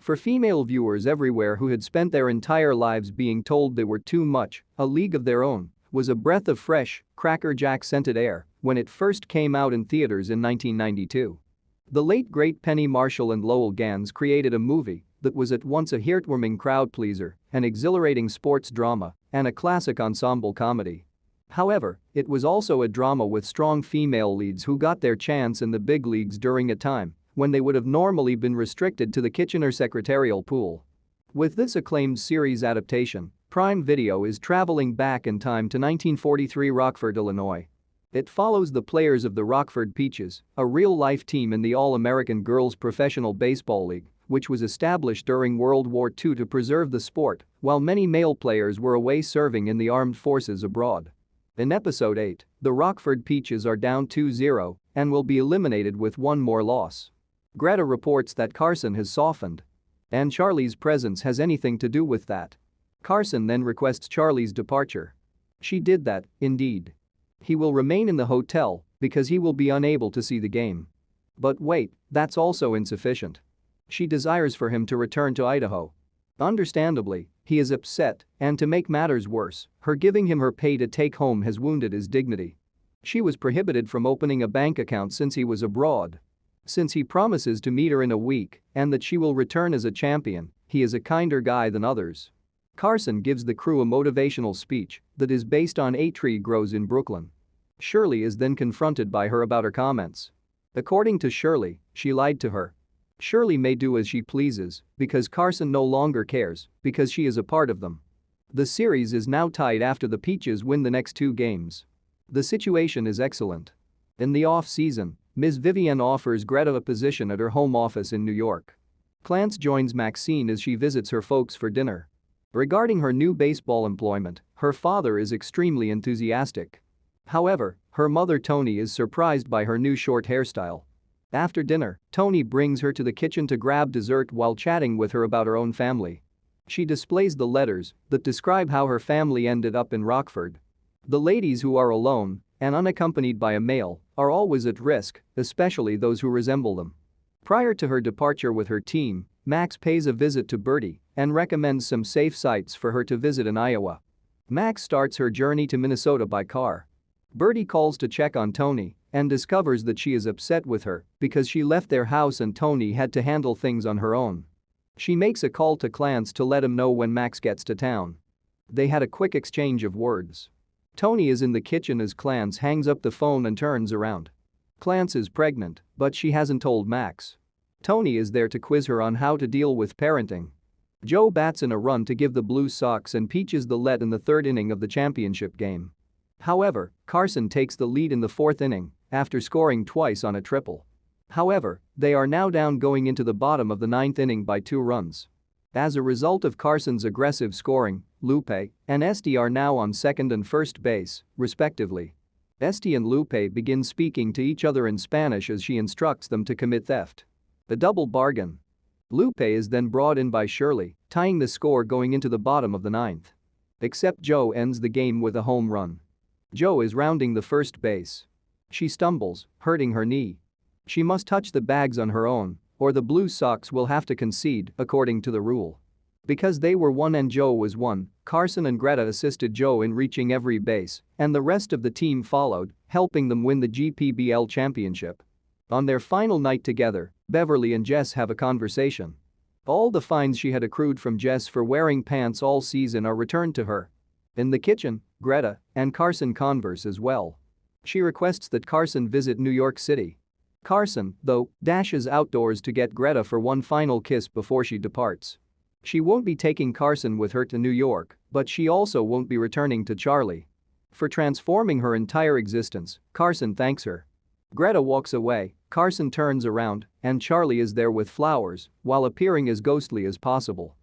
For female viewers everywhere who had spent their entire lives being told they were too much, A League of Their Own was a breath of fresh, crackerjack-scented air when it first came out in theaters in 1992. The late great Penny Marshall and Lowell Ganz created a movie that was at once a heartwarming crowd-pleaser, an exhilarating sports drama, and a classic ensemble comedy. However, it was also a drama with strong female leads who got their chance in the big leagues during a time when they would have normally been restricted to the Kitchener secretarial pool. With this acclaimed series adaptation, Prime Video is traveling back in time to 1943 Rockford, Illinois. It follows the players of the Rockford Peaches, a real-life team in the All-American Girls Professional Baseball League, which was established during World War II to preserve the sport, while many male players were away serving in the armed forces abroad. In Episode 8, the Rockford Peaches are down 2-0 and will be eliminated with one more loss. Greta reports that Carson has softened. And Charlie's presence has anything to do with that. Carson then requests Charlie's departure. She did that, indeed. He will remain in the hotel because he will be unable to see the game. But wait, that's also insufficient. She desires for him to return to Idaho. Understandably, he is upset, and to make matters worse, her giving him her pay to take home has wounded his dignity. She was prohibited from opening a bank account since he was abroad. Since he promises to meet her in a week and that she will return as a champion, he is a kinder guy than others. Carson gives the crew a motivational speech that is based on A Tree Grows in Brooklyn. Shirley is then confronted by her about her comments. According to Shirley, she lied to her. Shirley may do as she pleases because Carson no longer cares because she is a part of them. The series is now tied after the Peaches win the next 2 games. The situation is excellent. In the off-season, Ms. Vivienne offers Greta a position at her home office in New York. Clance joins Maxine as she visits her folks for dinner. Regarding her new baseball employment, her father is extremely enthusiastic. However, her mother Toni is surprised by her new short hairstyle. After dinner, Toni brings her to the kitchen to grab dessert while chatting with her about her own family. She displays the letters that describe how her family ended up in Rockford. The ladies who are alone and unaccompanied by a male are always at risk, especially those who resemble them. Prior to her departure with her team, Max pays a visit to Bertie and recommends some safe sites for her to visit in Iowa. Max starts her journey to Minnesota by car. Bertie calls to check on Toni and discovers that she is upset with her because she left their house and Toni had to handle things on her own. She makes a call to Clance to let him know when Max gets to town. They had a quick exchange of words. Toni is in the kitchen as Clance hangs up the phone and turns around. Clance is pregnant, but she hasn't told Max. Toni is there to quiz her on how to deal with parenting. Joe bats in a run to give the Blue Sox and Peaches the lead in the 3rd inning of the championship game. However, Carson takes the lead in the 4th inning after scoring twice on a triple. However, they are now down going into the bottom of the 9th inning by 2 runs. As a result of Carson's aggressive scoring, Lupe and Esty are now on second and first base, respectively. Esty and Lupe begin speaking to each other in Spanish as she instructs them to commit theft. A double bargain. Lupe is then brought in by Shirley, tying the score going into the bottom of the 9th. Except Joe ends the game with a home run. Joe is rounding the first base. She stumbles, hurting her knee. She must touch the bags on her own, or the Blue Sox will have to concede, according to the rule. Because they were 1 and Joe was 1, Carson and Greta assisted Joe in reaching every base, and the rest of the team followed, helping them win the GPBL championship. On their final night together, Beverly and Jess have a conversation. All the fines she had accrued from Jess for wearing pants all season are returned to her. In the kitchen, Greta and Carson converse as well. She requests that Carson visit New York City. Carson, though, dashes outdoors to get Greta for one final kiss before she departs. She won't be taking Carson with her to New York, but she also won't be returning to Charlie. For transforming her entire existence, Carson thanks her. Greta walks away, Carson turns around, and Charlie is there with flowers while appearing as ghostly as possible.